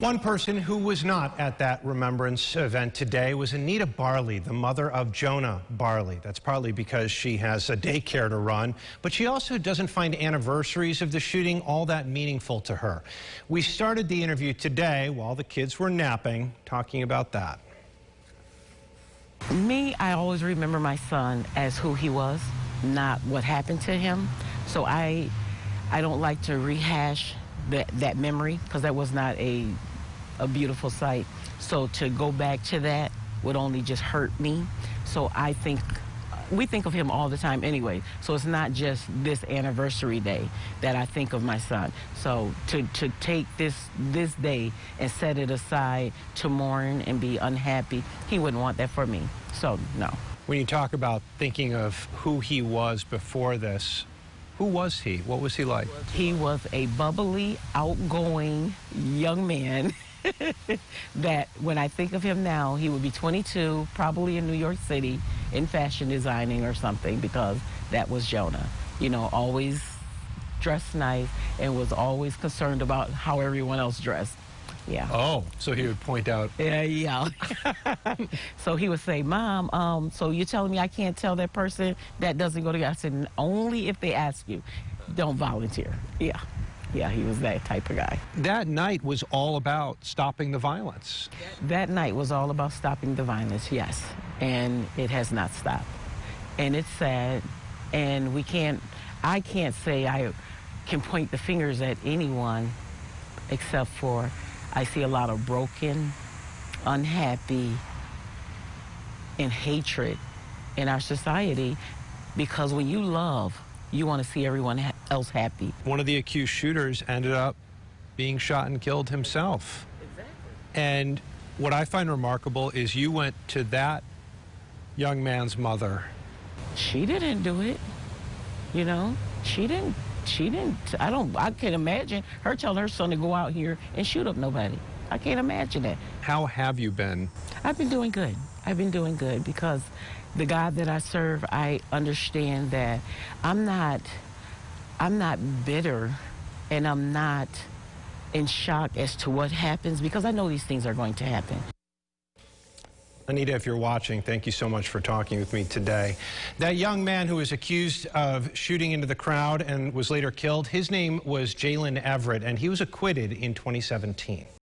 One person who was not at that remembrance event today was Anita Barley, the mother of Jonah Barley. That's partly because she has a daycare to run, but she also doesn't find anniversaries of the shooting all that meaningful to her. We started the interview today while the kids were napping, talking about that. Me, I always remember my son as who he was, not what happened to him. So I don't like to rehash that memory, because that was not a beautiful sight. So to go back to that would only just hurt me. So I think we think of him all the time anyway. So it's not just this anniversary day that I think of my son. So to take this day and set it aside to mourn and be unhappy, he wouldn't want that for me. So no. When you talk about thinking of who he was before this, who was he? What was he like? He was a bubbly, outgoing young man that when I think of him now, he would be 22, probably in New York City in fashion designing or something, because that was Jonah. You know, always dressed nice and was always concerned about how everyone else dressed. Yeah. Oh, so he would point out. Yeah. So he would say, Mom, so you're telling me I can't tell that person that doesn't go together? I said, only if they ask you. Don't volunteer. Yeah. Yeah, he was that type of guy. That night was all about stopping the violence. That night was all about stopping the violence, yes. And it has not stopped. And it's sad. And I can't say I can point the fingers at anyone except for I see a lot of broken, unhappy, and hatred in our society, because when you love, you want to see everyone else happy. One of the accused shooters ended up being shot and killed himself. Exactly. And what I find remarkable is you went to that young man's mother. She didn't do it, you know? She didn't. I can't imagine her telling her son to go out here and shoot up nobody. I can't imagine that. How have you been? I've been doing good. I've been doing good because the God that I serve, I understand that I'm not bitter, and I'm not in shock as to what happens, because I know these things are going to happen. Anita, if you're watching, thank you so much for talking with me today. That young man who was accused of shooting into the crowd and was later killed, his name was Jalen Everett, and he was acquitted in 2017.